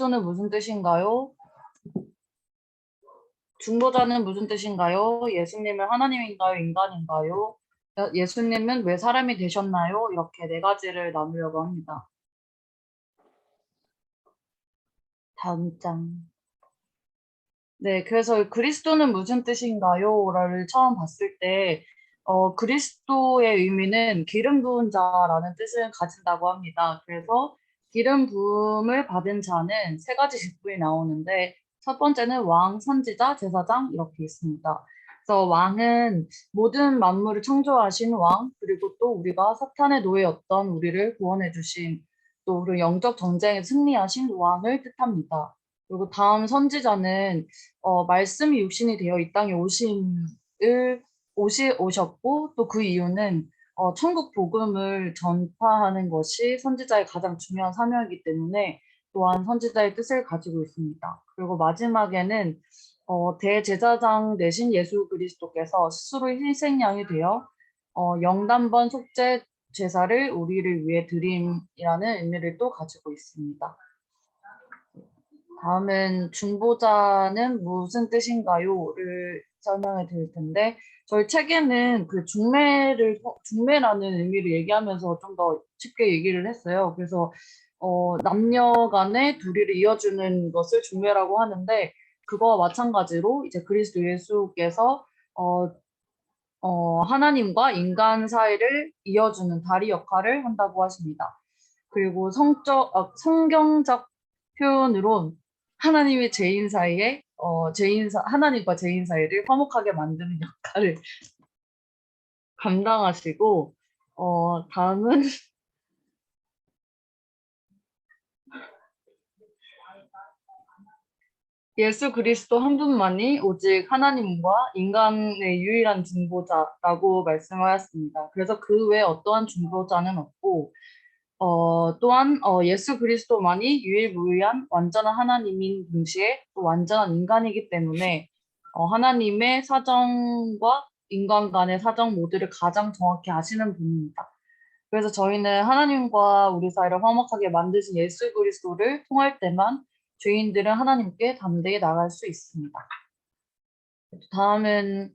그리스도는 무슨 뜻인가요? 중보자는 무슨 뜻인가요? 예수님은 하나님인가요? 인간인가요? 예수님은 왜 사람이 되셨나요? 이렇게 네 가지를 나누려고 합니다. 다음 장. 네, 그래서 그리스도는 무슨 뜻인가요?를 처음 봤을 때, 그리스도의 의미는 기름 부은 자라는 뜻을 가진다고 합니다. 그래서 기름 부음을 받은 자는 세 가지 직분이 나오는데, 첫 번째는 왕, 선지자, 제사장 이렇게 있습니다. 그래서 왕은 모든 만물을 창조하신 왕, 그리고 또 우리가 사탄의 노예였던 우리를 구원해 주신, 또 우리 영적 전쟁에 승리하신 왕을 뜻합니다. 그리고 다음 선지자는 말씀이 육신이 되어 이 땅에 오셨고, 또 그 이유는 천국 복음을 전파하는 것이 선지자의 가장 중요한 사명이기 때문에 또한 선지자의 뜻을 가지고 있습니다. 그리고 마지막에는 대제사장 되신 예수 그리스도께서 스스로 희생양이 되어 영단번 속죄 제사를 우리를 위해 드림이라는 의미를 또 가지고 있습니다. 다음은 중보자는 무슨 뜻인가요?를 설명해 드릴 텐데, 저희 책에는 그 중매라는 의미를 얘기하면서 좀 더 쉽게 얘기를 했어요. 그래서, 남녀 간의 도리를 이어주는 것을 중매라고 하는데, 그거와 마찬가지로 이제 그리스도 예수께서, 어, 하나님과 인간 사이를 이어주는 다리 역할을 한다고 하십니다. 그리고 성경적 표현으론 하나님의 죄인 사이에 하나님과 죄인 사이를 화목하게 만드는 역할을 감당하시고 다음은 예수 그리스도 한 분만이 오직 하나님과 인간의 유일한 중보자라고 말씀하였습니다. 그래서 그 외에 어떠한 중보자는 없고 또한 예수 그리스도만이 유일무이한 완전한 하나님인 동시에 또 완전한 인간이기 때문에 하나님의 사정과 인간 간의 사정 모두를 가장 정확히 아시는 분입니다. 그래서 저희는 하나님과 우리 사이를 화목하게 만드신 예수 그리스도를 통할 때만 죄인들은 하나님께 담대히 나갈 수 있습니다. 다음은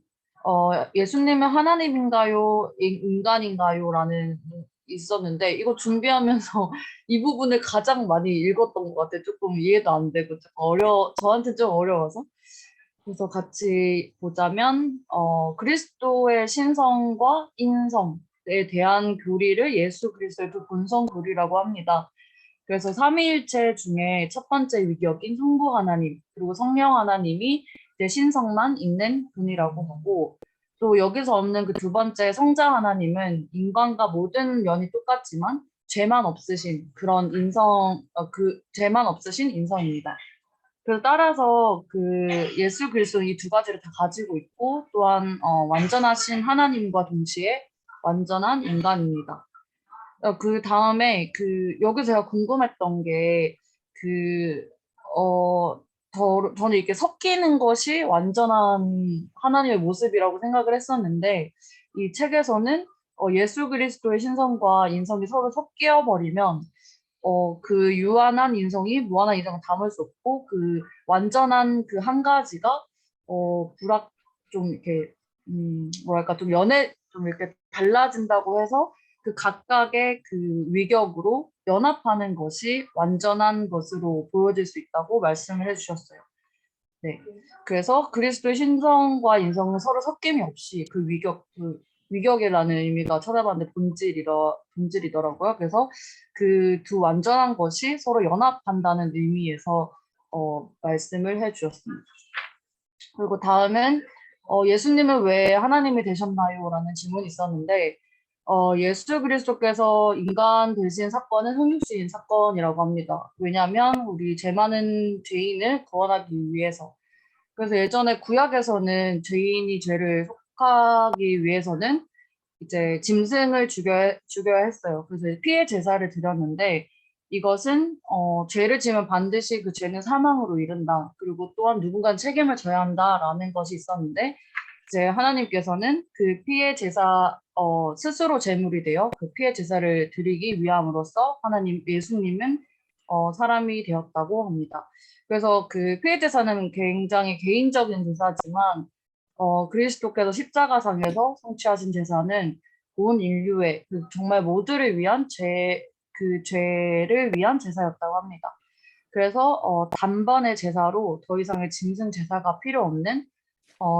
예수님은 하나님인가요? 인간인가요?라는 있었는데 이거 준비하면서 이 부분을 가장 많이 읽었던 것 같아요. 조금 이해도 안 되고 저한테 좀 어려워서. 그래서 같이 보자면 그리스도의 신성과 인성에 대한 교리를 예수 그리스도의 두 본성 교리라고 합니다. 그래서 삼위일체 중에 첫 번째 위격인 성부 하나님 그리고 성령 하나님이 이제 신성만 있는 분이라고 하고 또 여기서 없는 그 두 번째 성자 하나님은 인간과 모든 면이 똑같지만 죄만 없으신 그런 죄만 없으신 인성입니다. 그래서 따라서 그 예수 그리스도 이 두 가지를 다 가지고 있고 또한 완전하신 하나님과 동시에 완전한 인간입니다. 그 다음에 여기서 제가 궁금했던 게 그, 어, 저는 이렇게 섞이는 것이 완전한 하나님의 모습이라고 생각을 했었는데 이 책에서는 예수 그리스도의 신성과 인성이 서로 섞여 버리면 그 유한한 인성이 무한한 인성을 담을 수 없고 그 완전한 그 한 가지가 좀 이렇게 뭐랄까 좀 이렇게 달라진다고 해서 그 각각의 그 위격으로 연합하는 것이 완전한 것으로 보여질 수 있다고 말씀을 해주셨어요. 네. 그래서 그리스도의 신성과 인성은 서로 섞임이 없이 위격이라는 의미가 찾아봤는데 본질이더라고요. 그래서 그 두 완전한 것이 서로 연합한다는 의미에서 말씀을 해주셨습니다. 그리고 다음은 예수님은 왜 하나님이 되셨나요? 라는 질문이 있었는데 예수 그리스도께서 인간 되신 사건은 흥육신 사건이라고 합니다. 왜냐하면 우리 죄 많은 죄인을 구원하기 위해서. 그래서 예전에 구약에서는 죄인이 죄를 속하기 위해서는 이제 짐승을 죽여야 했어요. 그래서 피해 제사를 드렸는데 이것은 죄를 지으면 반드시 그 죄는 사망으로 이른다. 그리고 또한 누군가는 책임을 져야 한다라는 것이 있었는데 이제 하나님께서는 그 피해 제사 스스로 제물이 되어 그 피해 제사를 드리기 위함으로써 예수님은 사람이 되었다고 합니다. 그래서 그 피해 제사는 굉장히 개인적인 제사지만 그리스도께서 십자가상에서 성취하신 제사는 온 인류의 그 정말 모두를 위한 그 죄를 위한 제사였다고 합니다. 그래서 단번의 제사로 더 이상의 짐승 제사가 필요 없는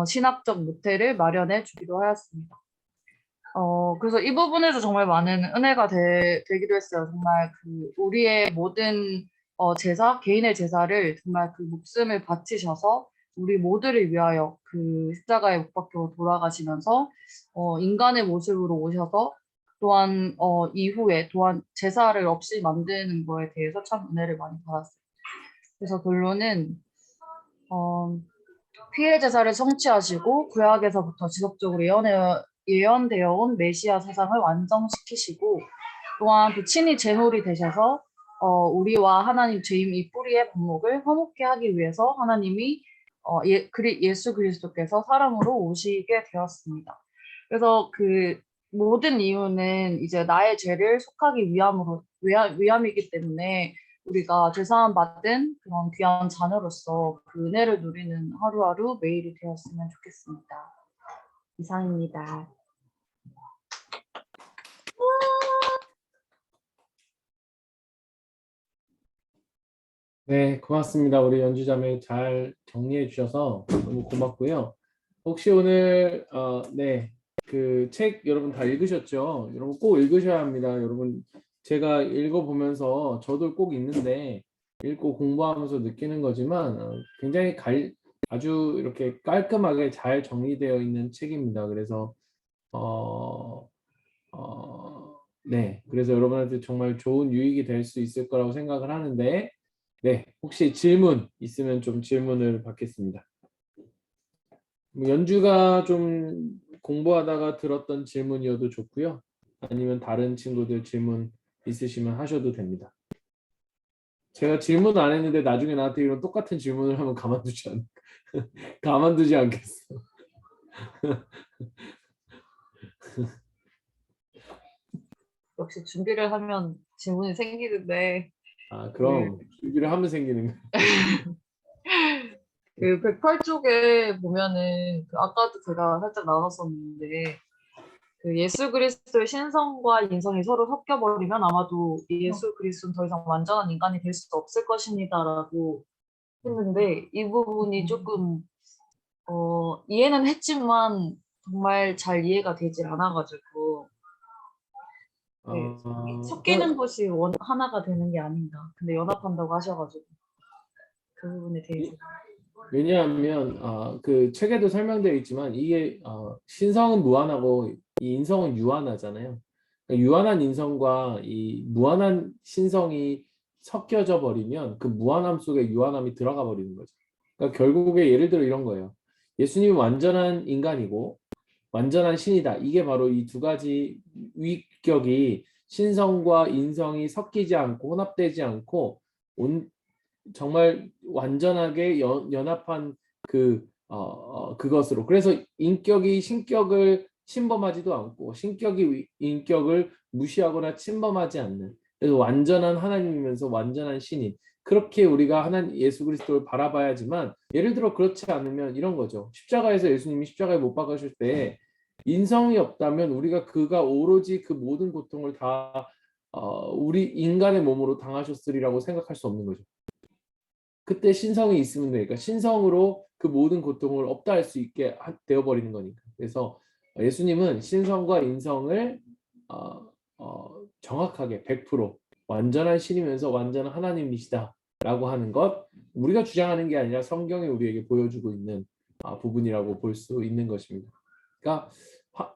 신학적 모태를 마련해 주기도 하였습니다. 그래서 이 부분에서 정말 많은 은혜가 되기도 했어요. 정말 그 우리의 모든 제사, 개인의 제사를 정말 그 목숨을 바치셔서 우리 모두를 위하여 그 십자가에 못 박혀 돌아가시면서 인간의 모습으로 오셔서 또한 이후에 또한 제사를 없이 만드는 거에 대해서 참 은혜를 많이 받았어요. 그래서 결론은 어, 피해 제사를 성취하시고 구약에서부터 지속적으로 예언되어 온 메시아 사상을 완성시키시고 또한 또 친히 제물이 되셔서 우리와 하나님 죄인 이 뿌리의 반목을 화목케 하기 위해서 하나님이 예수 그리스도께서 사람으로 오시게 되었습니다. 그래서 그 모든 이유는 이제 나의 죄를 속하기 위함이기 때문에 우리가 죄사함 받은 그런 귀한 자녀로서 그 은혜를 누리는 하루하루 매일이 되었으면 좋겠습니다. 이상입니다. 네, 고맙습니다. 우리 연주자매 잘 정리해 주셔서 너무 고맙고요. 혹시 오늘 네, 그 책 여러분 다 읽으셨죠? 여러분 꼭 읽으셔야 합니다. 여러분 제가 읽어보면서 저도 꼭 읽는데 읽고 공부하면서 느끼는 거지만 굉장히 아주 이렇게 깔끔하게 잘 정리되어 있는 책입니다. 그래서 어, 네, 그래서 여러분한테 정말 좋은 유익이 될 수 있을 거라고 생각을 하는데 네, 혹시 질문 있으면 좀 질문을 받겠습니다. 뭐 연주가 좀 공부하다가 들었던 질문이어도 좋고요. 아니면 다른 친구들 질문 있으시면 하셔도 됩니다. 제가 질문 안 했는데 나중에 나한테 이런 똑같은 질문을 하면 가만두지 않겠어. 역시 준비를 하면 질문이 생기는데 그럼 준비를 하면 생기는 거예요. 그 108쪽에 보면은 그 아까도 제가 살짝 나눴었는데 그 예수 그리스도의 신성과 인성이 서로 섞여버리면 아마도 예수 그리스도는 더 이상 완전한 인간이 될 수 없을 것입니다라고 했는데 이 부분이 조금 이해는 했지만 정말 잘 이해가 되질 않아가지고 네, 섞이는 그건 것이 하나가 되는 게 아닌가. 근데 연합한다고 하셔가지고 그 부분에 대해서 왜냐하면 그 책에도 설명되어 있지만 이게 신성은 무한하고 이 인성은 유한하잖아요. 그러니까 유한한 인성과 이 무한한 신성이 섞여져 버리면 그 무한함 속에 유한함이 들어가 버리는 거죠. 그러니까 결국에 예를 들어 이런 거예요. 예수님은 완전한 인간이고 완전한 신이다. 이게 바로 이 두 가지 위격이 신성과 인성이 섞이지 않고 혼합되지 않고 정말 완전하게 연합한 그것으로. 그래서 인격이 신격을 침범하지도 않고 신격이 인격을 무시하거나 침범하지 않는. 그래서 완전한 하나님이면서 완전한 신인. 그렇게 우리가 하나님 예수 그리스도를 바라봐야지만 예를 들어 그렇지 않으면 이런 거죠. 십자가에서 예수님이 십자가에 못 박으실 때 인성이 없다면 우리가 그가 오로지 그 모든 고통을 다 우리 인간의 몸으로 당하셨으리라고 생각할 수 없는 거죠. 그때 신성이 있으면 되니까 신성으로 그 모든 고통을 없다 할 수 있게 되어버리는 거니까. 그래서 예수님은 신성과 인성을 정확하게 100% 완전한 신이면서 완전한 하나님이시다라고 하는 것, 우리가 주장하는 게 아니라 성경이 우리에게 보여주고 있는 부분이라고 볼 수 있는 것입니다. 그러니까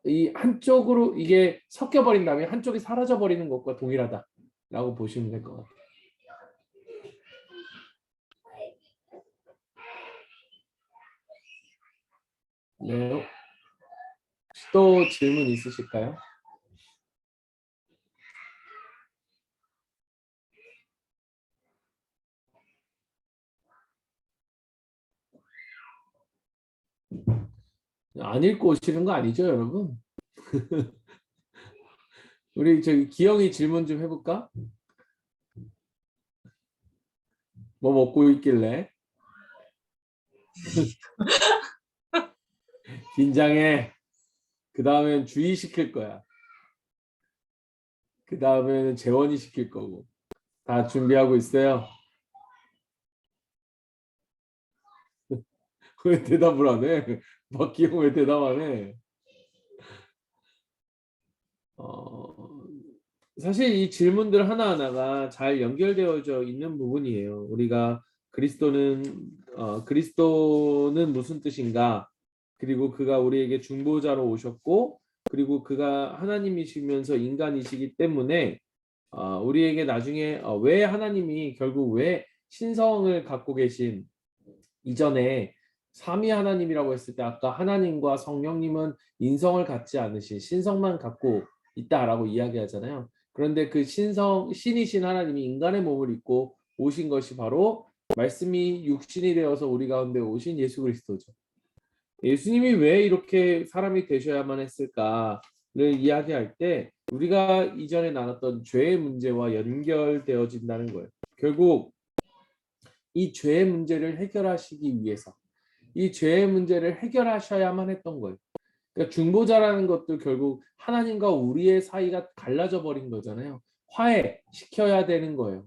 이 한쪽으로 이게 섞여버린다면 한쪽이 사라져버리는 것과 동일하다라고 보시면 될 것 같아요. 네. 혹시 또 질문 있으실까요? 안 읽고 오시는 거 아니죠, 여러분? 우리 저기 기영이 질문 좀 해볼까? 뭐 먹고 있길래? 긴장해. 그 다음엔 주의 시킬 거야. 그 다음에는 재원이 시킬 거고. 다 준비하고 있어요. 왜 대답을 안 해? 박기영 왜 대답 안 해? 어, 사실 이 질문들 하나하나가 잘 연결되어져 있는 부분이에요. 우리가 그리스도는 무슨 뜻인가? 그리고 그가 우리에게 중보자로 오셨고, 그리고 그가 하나님이시면서 인간이시기 때문에 우리에게 나중에 왜 하나님이 결국 왜 신성을 갖고 계신 이전에 삼위 하나님이라고 했을 때 아까 하나님과 성령님은 인성을 갖지 않으신 신성만 갖고 있다라고 이야기하잖아요. 그런데 그 신이신 하나님이 인간의 몸을 입고 오신 것이 바로 말씀이 육신이 되어서 우리 가운데 오신 예수 그리스도죠. 예수님이 왜 이렇게 사람이 되셔야만 했을까를 이야기할 때 우리가 이전에 나눴던 죄의 문제와 연결되어진다는 거예요. 결국 이 죄의 문제를 해결하시기 위해서 이 죄의 문제를 해결하셔야만 했던 거예요. 그러니까 중보자라는 것도 결국 하나님과 우리의 사이가 갈라져 버린 거잖아요. 화해시켜야 되는 거예요.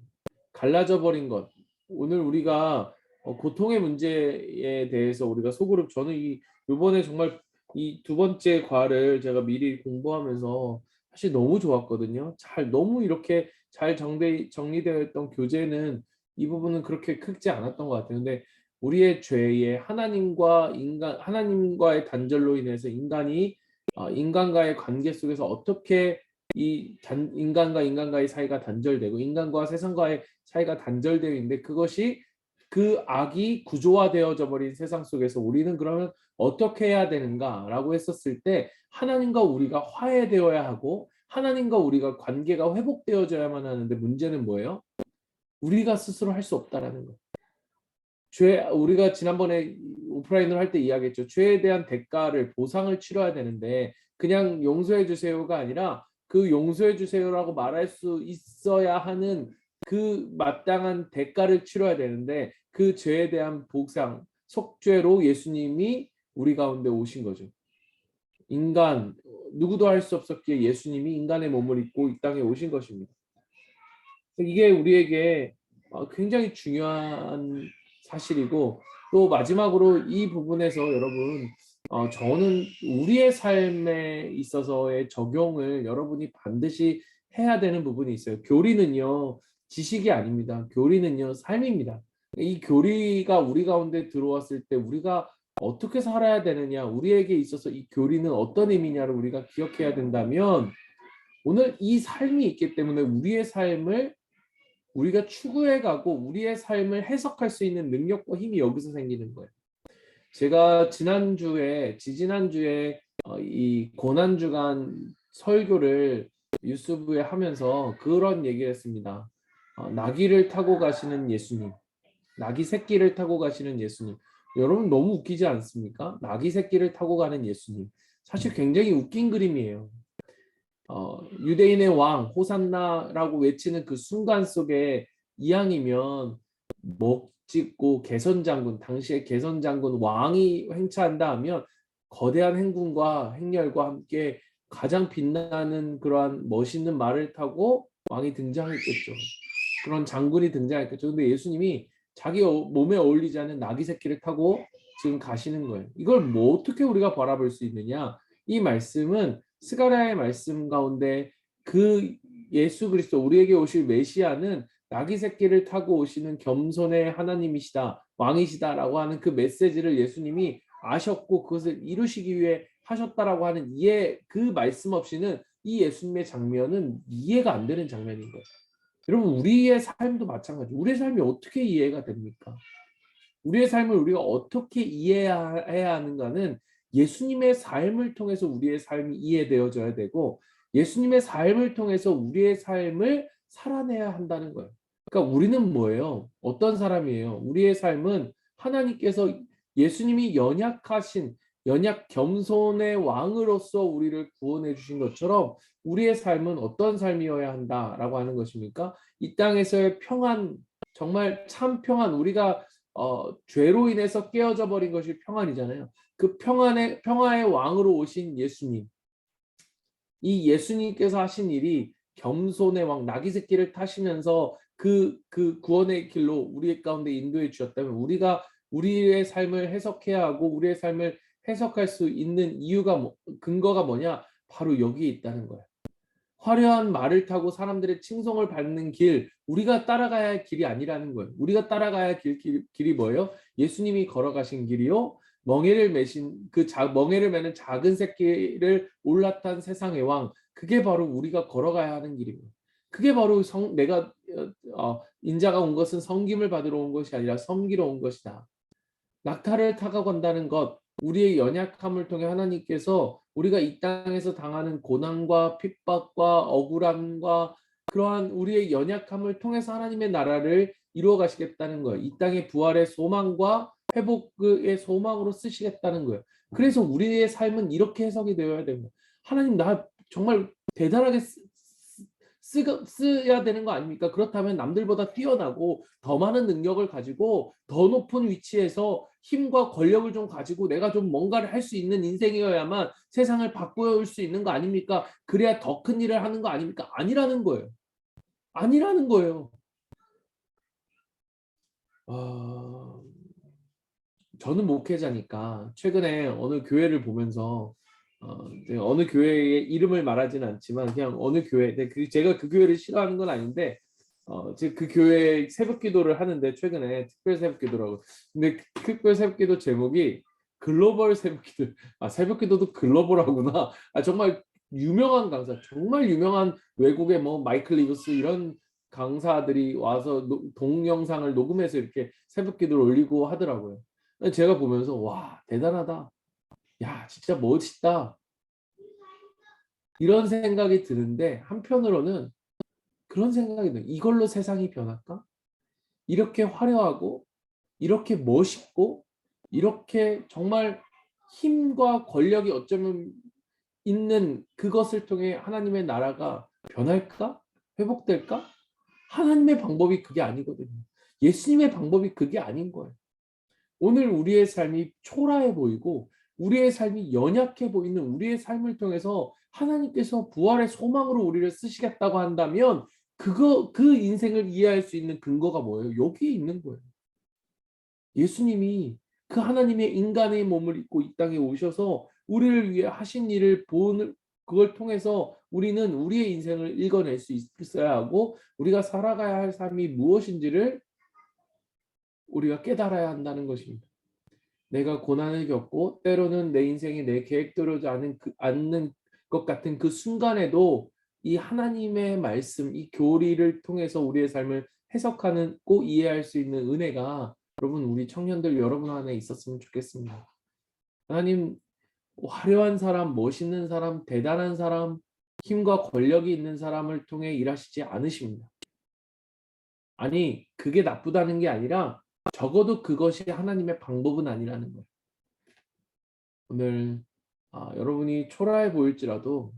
갈라져 버린 것. 오늘 우리가 고통의 문제에 대해서 우리가 소그룹 저는 이번에 정말 이 두 번째 과를 제가 미리 공부하면서 사실 너무 좋았거든요. 너무 이렇게 잘 정리되어 있던 교재는 이 부분은 그렇게 크지 않았던 것 같아요. 근데 우리의 죄에 하나님과의 단절로 인해서 인간이 인간과의 관계 속에서 어떻게 인간과 인간과의 사이가 단절되고 인간과 세상과의 사이가 단절되어 있는데 그것이 그 악이 구조화되어져 버린 세상 속에서 우리는 그러면 어떻게 해야 되는가라고 했었을 때 하나님과 우리가 화해되어야 하고 하나님과 우리가 관계가 회복되어져야만 하는데 문제는 뭐예요? 우리가 스스로 할 수 없다라는 거. 우리가 지난번에 오프라인으로 할 때 이야기했죠. 죄에 대한 대가를 보상을 치러야 되는데 그냥 용서해 주세요가 아니라 그 용서해 주세요라고 말할 수 있어야 하는 그 마땅한 대가를 치러야 되는데 그 죄에 대한 보상, 속죄로 예수님이 우리 가운데 오신 거죠. 인간 누구도 할 수 없었기에 예수님이 인간의 몸을 입고 이 땅에 오신 것입니다. 이게 우리에게 굉장히 중요한 사실이고 또 마지막으로 이 부분에서 여러분 저는 우리의 삶에 있어서의 적용을 여러분이 반드시 해야 되는 부분이 있어요. 교리는요 지식이 아닙니다. 교리는요 삶입니다. 이 교리가 우리 가운데 들어왔을 때 우리가 어떻게 살아야 되느냐, 우리에게 있어서 이 교리는 어떤 의미냐를 우리가 기억해야 된다면 오늘 이 삶이 있기 때문에 우리의 삶을 우리가 추구해가고 우리의 삶을 해석할 수 있는 능력과 힘이 여기서 생기는 거예요. 제가 지지난주에 이 고난주간 설교를 유튜브에 하면서 그런 얘기를 했습니다. 나귀를 타고 가시는 예수님, 나귀 새끼를 타고 가시는 예수님. 여러분 너무 웃기지 않습니까? 나귀 새끼를 타고 가는 예수님. 사실 굉장히 웃긴 그림이에요. 유대인의 왕 호산나라고 외치는 그 순간 속에 이왕이면 먹짓고 개선장군 당시의 개선장군 왕이 행차한다 하면 거대한 행군과 행렬과 함께 가장 빛나는 그러한 멋있는 말을 타고 왕이 등장했겠죠. 그런 장군이 등장했겠죠. 근데 예수님이 자기 몸에 어울리지 않는 나귀 새끼를 타고 지금 가시는 거예요. 이걸 뭐 어떻게 우리가 바라볼 수 있느냐? 이 말씀은 스가랴의 말씀 가운데 그 예수 그리스도 우리에게 오실 메시아는 나귀 새끼를 타고 오시는 겸손의 하나님이시다, 왕이시다라고 하는 그 메시지를 예수님이 아셨고 그것을 이루시기 위해 하셨다라고 하는 그 말씀 없이는 이 예수님의 장면은 이해가 안 되는 장면인 거예요. 여러분 우리의 삶도 마찬가지. 우리의 삶이 어떻게 이해가 됩니까? 우리의 삶을 우리가 어떻게 이해해야 하는가는 예수님의 삶을 통해서 우리의 삶이 이해되어져야 되고 예수님의 삶을 통해서 우리의 삶을 살아내야 한다는 거예요. 그러니까 우리는 뭐예요? 어떤 사람이에요? 우리의 삶은 하나님께서 예수님이 연약 겸손의 왕으로서 우리를 구원해 주신 것처럼 우리의 삶은 어떤 삶이어야 한다라고 하는 것입니까? 이 땅에서의 평안, 정말 참 평안, 우리가 죄로 인해서 깨어져 버린 것이 평안이잖아요. 그 평화의 왕으로 오신 예수님, 이 예수님께서 하신 일이 겸손의 왕, 나귀 새끼를 타시면서 그 구원의 길로 우리 가운데 인도해 주셨다면, 우리가 우리의 삶을 해석해야 하고 우리의 삶을 해석할 수 있는 이유가 근거가 뭐냐? 바로 여기에 있다는 거예요. 화려한 말을 타고 사람들의 칭송을 받는 길, 우리가 따라가야 할 길이 아니라는 거예요. 우리가 따라가야 할 길이 뭐예요? 예수님이 걸어가신 길이요. 멍에를 매는 작은 새끼를 올라탄 세상의 왕, 그게 바로 우리가 걸어가야 하는 길입니다. 그게 바로 인자가 온 것은 섬김을 받으러 온 것이 아니라 섬기러 온 것이다. 낙타를 타고 간다는 것, 우리의 연약함을 통해 하나님께서 우리가 이 땅에서 당하는 고난과 핍박과 억울함과 그러한 우리의 연약함을 통해서 하나님의 나라를 이루어 가시겠다는 거예요. 이 땅의 부활의 소망과 회복의 소망으로 쓰시겠다는 거예요. 그래서 우리의 삶은 이렇게 해석이 되어야 됩니다. 하나님, 나 정말 대단하게 써야 되는 거 아닙니까? 그렇다면 남들보다 뛰어나고 더 많은 능력을 가지고 더 높은 위치에서 힘과 권력을 좀 가지고 내가 좀 뭔가를 할 수 있는 인생이어야만 세상을 바꾸어 수 있는 거 아닙니까? 그래야 더 큰 일을 하는 거 아닙니까? 아니라는 거예요. 아니라는 거예요. 저는 목회자니까 최근에 어느 교회를 보면서 어느 교회의 이름을 말하지는 않지만 그냥 어느 교회, 제가 그 교회를 싫어하는 건 아닌데 제가 그 교회 새벽 기도를 하는데, 최근에 특별 새벽 기도라고. 근데 그 특별 새벽 기도 제목이 글로벌 새벽 기도. 새벽 기도도 글로벌하구나. 정말 유명한 강사, 정말 유명한 외국의 뭐 마이클 리브스 이런 강사들이 와서 동영상을 녹음해서 이렇게 새벽 기도를 올리고 하더라고요. 제가 보면서 와, 대단하다. 야, 진짜 멋있다. 이런 생각이 드는데, 한편으로는 그런 생각이 들어요. 이걸로 세상이 변할까? 이렇게 화려하고 이렇게 멋있고 이렇게 정말 힘과 권력이 어쩌면 있는 그것을 통해 하나님의 나라가 변할까? 회복될까? 하나님의 방법이 그게 아니거든요. 예수님의 방법이 그게 아닌 거예요. 오늘 우리의 삶이 초라해 보이고 우리의 삶이 연약해 보이는 우리의 삶을 통해서 하나님께서 부활의 소망으로 우리를 쓰시겠다고 한다면, 그 인생을 이해할 수 있는 근거가 뭐예요? 여기에 있는 거예요. 예수님이 그 하나님의 인간의 몸을 입고 이 땅에 오셔서 우리를 위해 하신 일을 보는, 그걸 통해서 우리는 우리의 인생을 읽어낼 수 있어야 하고 우리가 살아가야 할 삶이 무엇인지를 우리가 깨달아야 한다는 것입니다. 내가 고난을 겪고 때로는 내 인생이 내 계획대로 않는 것 같은 그 순간에도 이 하나님의 말씀, 이 교리를 통해서 우리의 삶을 해석하는, 꼭 이해할 수 있는 은혜가 여러분, 우리 청년들 여러분 안에 있었으면 좋겠습니다. 하나님, 화려한 사람, 멋있는 사람, 대단한 사람, 힘과 권력이 있는 사람을 통해 일하시지 않으십니다. 아니, 그게 나쁘다는 게 아니라 적어도 그것이 하나님의 방법은 아니라는 거예요. 오늘 여러분이 초라해 보일지라도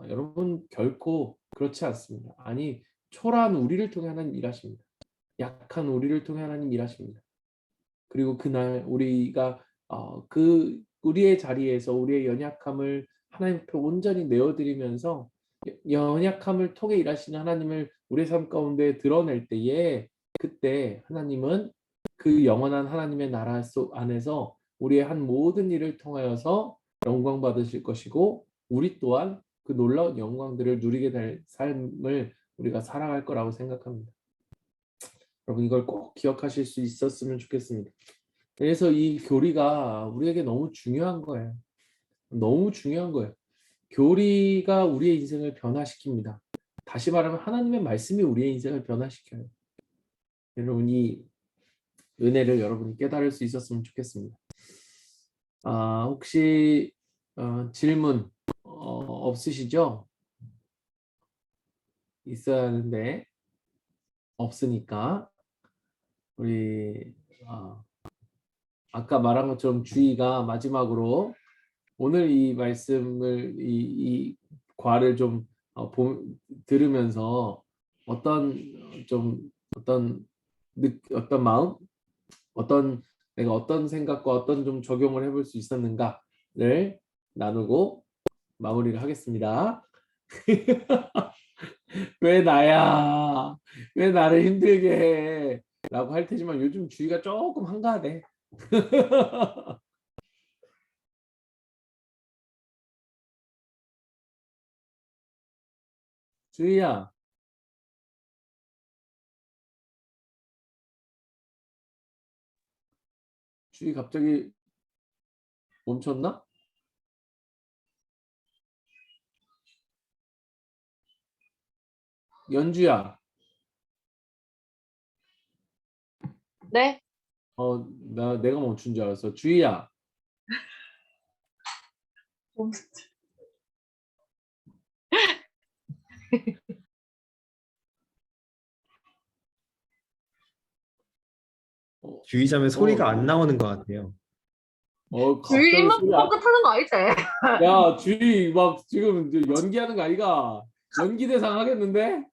여러분 결코 그렇지 않습니다. 아니, 초라한 우리를 통해 하나님 일하십니다. 약한 우리를 통해 하나님 일하십니다. 그리고 그날 우리가 우리의 자리에서 우리의 연약함을 하나님 앞에 온전히 내어드리면서 연약함을 통해 일하시는 하나님을 우리의 삶 가운데 드러낼 때에, 그때 하나님은 그 영원한 하나님의 나라 속 안에서 우리의 한 모든 일을 통하여서 영광 받으실 것이고, 우리 또한 그 놀라운 영광들을 누리게 될 삶을 우리가 살아갈 거라고 생각합니다. 여러분, 이걸 꼭 기억하실 수 있었으면 좋겠습니다. 그래서 이 교리가 우리에게 너무 중요한 거예요. 너무 중요한 거예요. 교리가 우리의 인생을 변화시킵니다. 다시 말하면 하나님의 말씀이 우리의 인생을 변화시켜요. 여러분, 이 은혜를 여러분이 깨달을 수 있었으면 좋겠습니다. 혹시 질문 없으시죠? 있어야 하는데 없으니까 우리 아까 말한 것처럼 주의가 마지막으로, 오늘 이 말씀을 이 과를 좀 들으면서 어떤 어떤 마음, 내가 어떤 생각과 어떤 좀 적용을 해볼 수 있었는가를 나누고 마무리를 하겠습니다. 왜 나야? 왜 나를 힘들게 해? 라고 할 테지만 요즘 주위가 조금 한가하대. 주희야, 주희 갑자기 멈췄나? 연주야, 네? 내가 멈춘 줄 알았어. 주희야, 어, 주의자면 어, 소리가 안 나오는 것 같아요. 주위 갑자기 입만 소리 뻥끗하는 거 아니지? 야, 주희 막 지금 이제 연기하는 거 아이가? 연기 대상 하겠는데?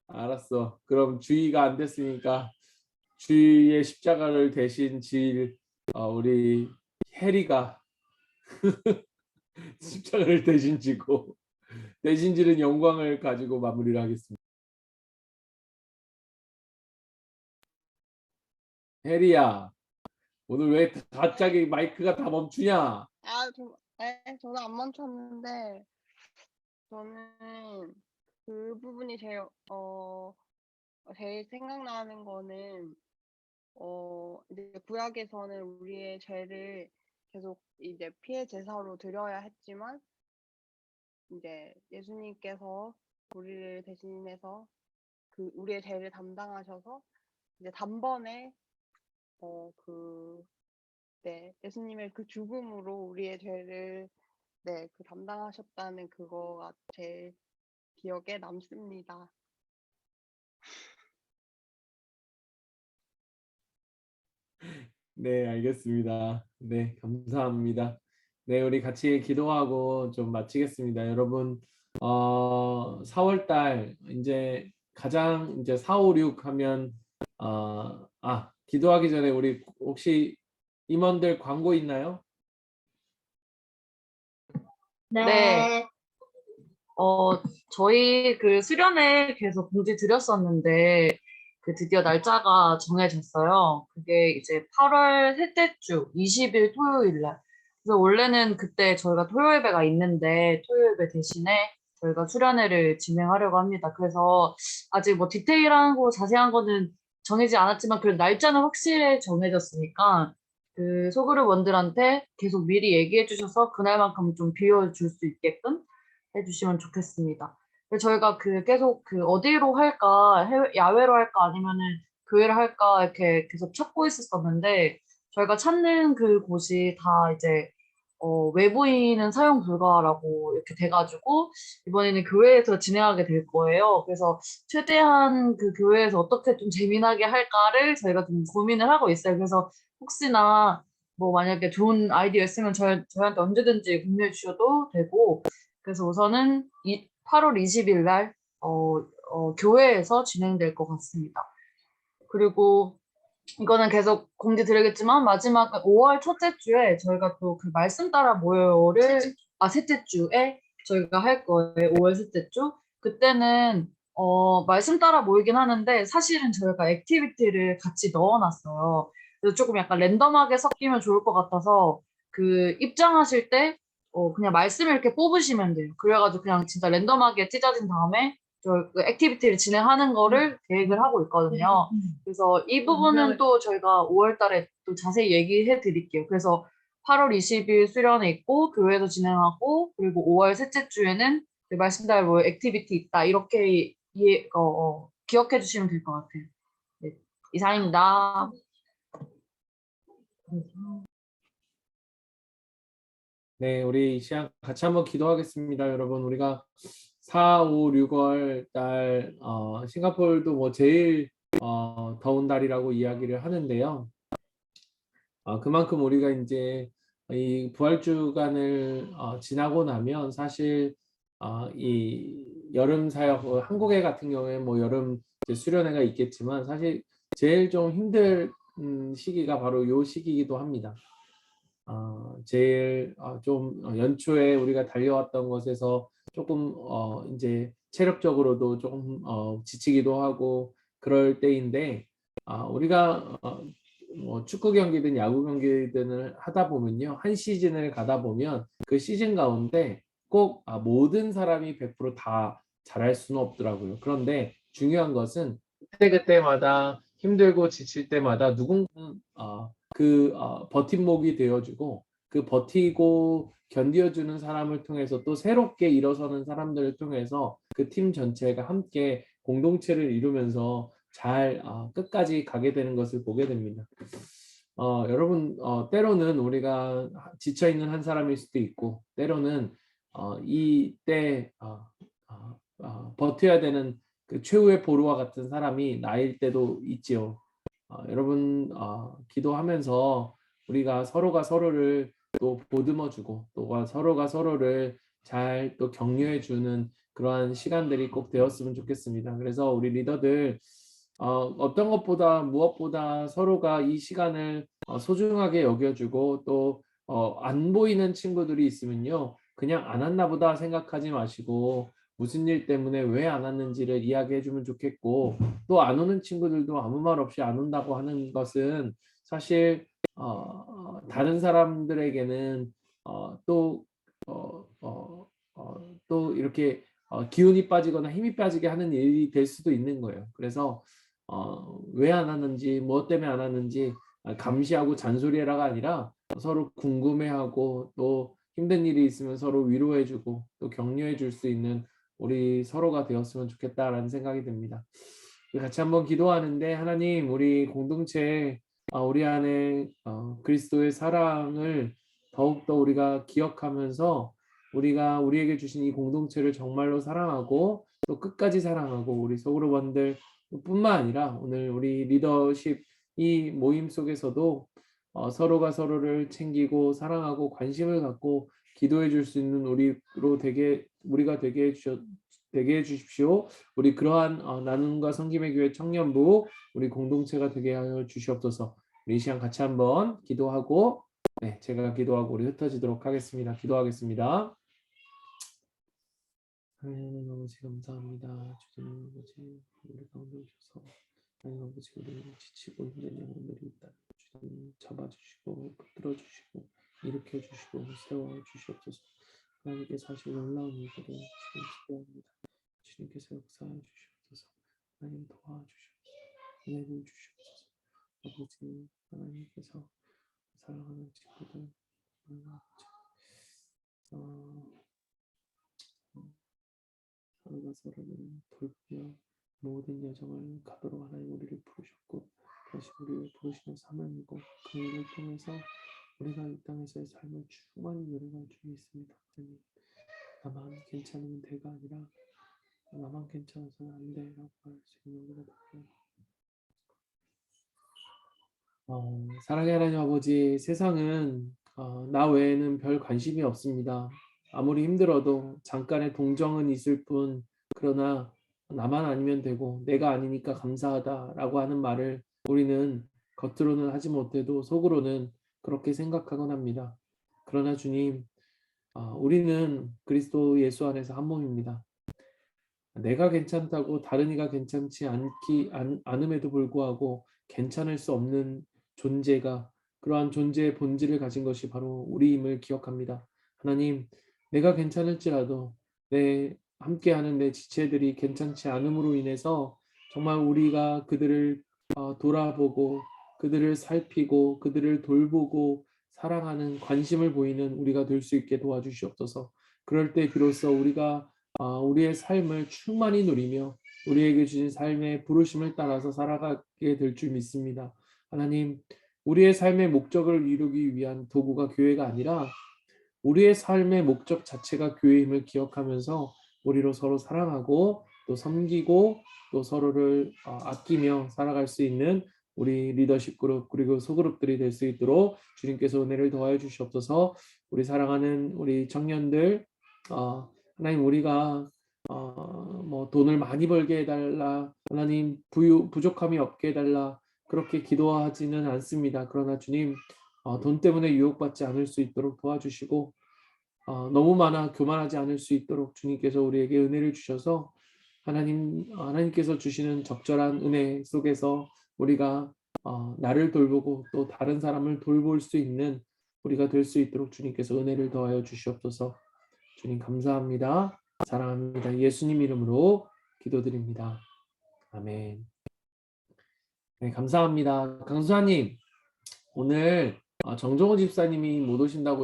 알았어. 그럼 주희가 안 됐으니까 주희의 십자가를 대신 질 우리 해리가 십자가를 대신 지고 대신 지는 영광을 가지고 마무리를 하겠습니다. 해리야, 오늘 왜 갑자기 마이크가 다 멈추냐? 저는 안 멈췄는데, 저는 그 부분이 제일 생각나는 거는, 이제 구약에서는 우리의 죄를 계속 이제 피해 제사로 드려야 했지만, 이제 예수님께서 우리를 대신해서 우리의 죄를 담당하셔서, 이제 단번에, 예수님의 그 죽음으로 우리의 죄를 담당하셨다는 그거가 제 기억에 남습니다. 네, 알겠습니다. 네, 감사합니다. 네, 우리 같이 기도하고 좀 마치겠습니다. 여러분, 4월 달 이제 가장 이제 4, 5, 6 하면 기도하기 전에 우리 혹시 임원들 광고 있나요? 네. 저희 그 수련회 계속 공지 드렸었는데, 그 드디어 날짜가 정해졌어요. 그게 이제 8월 셋째 주 20일 토요일 날. 그래서 원래는 그때 저희가 토요 예배가 있는데, 토요 예배 대신에 저희가 수련회를 진행하려고 합니다. 그래서 아직 뭐 디테일한 거, 자세한 거는 정해지지 않았지만, 그 날짜는 확실히 정해졌으니까, 그 소그룹원들한테 계속 미리 얘기해 주셔서 그날만큼 좀 비워줄 수 있게끔 해주시면 좋겠습니다. 그래서 저희가 그 계속 그 어디로 할까, 야외로 할까 아니면은 교회를 할까 이렇게 계속 찾고 있었었는데 저희가 찾는 그 곳이 다 이제 외부인은 사용 불가라고 이렇게 돼가지고 이번에는 교회에서 진행하게 될 거예요. 그래서 최대한 그 교회에서 어떻게 좀 재미나게 할까를 저희가 좀 고민을 하고 있어요. 그래서 혹시나 뭐 만약에 좋은 아이디어 있으면 저희한테 언제든지 공유해 주셔도 되고 그래서 우선은 8월 20일 날 교회에서 진행될 것 같습니다. 그리고 이거는 계속 공지 드리겠지만 마지막 5월 첫째 주에 저희가 또 그 말씀 따라 모여를 셋째 주에 저희가 할 거예요. 5월 셋째 주. 그때는 말씀 따라 모이긴 하는데 사실은 저희가 액티비티를 같이 넣어놨어요. 그래서 조금 약간 랜덤하게 섞이면 좋을 것 같아서 그 입장하실 때 그냥 말씀을 이렇게 뽑으시면 돼요. 그래가지고 그냥 진짜 랜덤하게 찢어진 다음에 저그 액티비티를 진행하는 거를 계획을 하고 있거든요. 그래서 이 부분은 또 저희가 5월 달에 또 자세히 얘기해 드릴게요. 그래서 8월 20일 수련회 있고 교회에서 진행하고 그리고 5월 셋째 주에는 그 말씀대로 뭐 액티비티 있다 이렇게 기억해 주시면 될 것 같아요. 네, 이상입니다. 네, 우리 이 시간 같이 한번 기도하겠습니다. 여러분, 우리가 4, 5, 6월 달 싱가포르도 뭐 제일 더운 달이라고 이야기를 하는데요. 그만큼 우리가 이제 이 부활주간을 지나고 나면 사실 이 여름 사역 한국에 같은 경우에 뭐 여름 이제 수련회가 있겠지만 사실 제일 좀 힘든 시기가 바로 요 시기이기도 합니다. 제일 좀 연초에 우리가 달려왔던 것에서 조금 이제 체력적으로도 조금 지치기도 하고 그럴 때인데, 우리가 뭐 축구 경기든 야구 경기든 하다 보면요, 한 시즌을 가다 보면 그 시즌 가운데 꼭 모든 사람이 100%다 잘할 수는 없더라고요. 그런데 중요한 것은 그때그때마다 힘들고 지칠 때마다 누군가는 버팀목이 되어주고, 그 버티고 견디어주는 사람을 통해서 또 새롭게 일어서는 사람들을 통해서 그 팀 전체가 함께 공동체를 이루면서 잘 끝까지 가게 되는 것을 보게 됩니다. 여러분, 때로는 우리가 지쳐있는 한 사람일 수도 있고, 때로는 이때 버텨야 되는 그 최후의 보루와 같은 사람이 나일 때도 있지요. 여러분, 기도하면서 우리가 서로가 서로를 또 보듬어주고 또 서로가 서로를 잘 또 격려해주는 그러한 시간들이 꼭 되었으면 좋겠습니다. 그래서 우리 리더들 어떤 것보다 무엇보다 서로가 이 시간을 소중하게 여겨주고 또 안 보이는 친구들이 있으면요, 그냥 안 왔나 보다 생각하지 마시고 무슨 일 때문에 왜 안 왔는지를 이야기해 주면 좋겠고, 또 안 오는 친구들도 아무 말 없이 안 온다고 하는 것은 사실 다른 사람들에게는 또 또 이렇게 기운이 빠지거나 힘이 빠지게 하는 일이 될 수도 있는 거예요. 그래서 왜 안 왔는지, 무엇 때문에 안 왔는지 감시하고 잔소리해라가 아니라 서로 궁금해하고 또 힘든 일이 있으면 서로 위로해주고 또 격려해줄 수 있는 우리 서로가 되었으면 좋겠다라는 생각이 듭니다. 같이 한번 기도하는데, 하나님, 우리 공동체 우리 안에 그리스도의 사랑을 더욱더 우리가 기억하면서 우리가 우리에게 주신 이 공동체를 정말로 사랑하고 또 끝까지 사랑하고 우리 소그룹원들 뿐만 아니라 오늘 우리 리더십 이 모임 속에서도 서로가 서로를 챙기고 사랑하고 관심을 갖고 기도해 줄 수 있는 우리가 되게 해 주십시오. 우리 그러한 나눔과 섬김의 교회 청년부 우리 공동체가 되게 하여 주시옵소서. 우리 이 시간 같이 한번 기도하고, 네, 제가 기도하고 우리 흩어지도록 하겠습니다. 기도하겠습니다. 하나님 아버지 감사합니다. 주님 아버지, 우리 가운데 오셔서 하나님 아버지, 우리 지치고 힘든 영혼들이 있다. 주님 잡아주시고 붙들어주시고 일으켜주시고 세워주시옵소서. 하나님께 사실 놀라운 일들을 지금 기도합니다. 주님께서 역사해 주시옵소서. 하나님 도와주시옵소서. 은혜를 주시옵소서. 아버지, 하나님께서 사랑하는 친구들 서로가 서로를 돌보며 모든 여정을 가도록 하나님 우리를 부르셨고, 다시 우리를 부르시는 사명이고, 그 일을 통해서 우리가 이 땅에서의 삶을 충만히 누려갈 줄이 있습니다. 하나님, 나만 괜찮으면 돼가 아니라 나만 괜찮아서는 안 돼라고 할 수 있는 우리가 되게 사랑의 하나님 아버지, 세상은 나 외에는 별 관심이 없습니다. 아무리 힘들어도 잠깐의 동정은 있을 뿐, 그러나 나만 아니면 되고 내가 아니니까 감사하다라고 하는 말을 우리는 겉으로는 하지 못해도 속으로는 그렇게 생각하곤 합니다. 그러나 주님, 우리는 그리스도 예수 안에서 한 몸입니다. 내가 괜찮다고 다른 이가 괜찮지 않음에도 불구하고 괜찮을 수 없는 존재가, 그러한 존재의 본질을 가진 것이 바로 우리임을 기억합니다. 하나님, 내가 괜찮을지라도 내 함께하는 내 지체들이 괜찮지 않음으로 인해서 정말 우리가 그들을 돌아보고 그들을 살피고 그들을 돌보고 사랑하는, 관심을 보이는 우리가 될 수 있게 도와주시옵소서. 그럴 때 비로소 우리가 우리의 삶을 충만히 누리며 우리에게 주신 삶의 부르심을 따라서 살아가게 될 줄 믿습니다. 하나님, 우리의 삶의 목적을 이루기 위한 도구가 교회가 아니라 우리의 삶의 목적 자체가 교회임을 기억하면서 우리로 서로 사랑하고 또 섬기고 또 서로를 아끼며 살아갈 수 있는 우리 리더십 그룹 그리고 소그룹들이 될 수 있도록 주님께서 은혜를 더하여 주시옵소서. 우리 사랑하는 우리 청년들, 하나님, 우리가 뭐 돈을 많이 벌게 해달라, 하나님 부족함이 없게 해달라 그렇게 기도하지는 않습니다. 그러나 주님 돈 때문에 유혹받지 않을 수 있도록 도와주시고 너무 많아 교만하지 않을 수 있도록 주님께서 우리에게 은혜를 주셔서 하나님께서 주시는 적절한 은혜 속에서 우리가 나를 돌보고 또 다른 사람을 돌볼 수 있는 우리가 될 수 있도록 주님께서 은혜를 더하여 주시옵소서. 주님 감사합니다. 사랑합니다. 예수님 이름으로 기도드립니다. 아멘. 네, 감사합니다. 강수아님, 오늘 정정호 집사님이 못 오신다고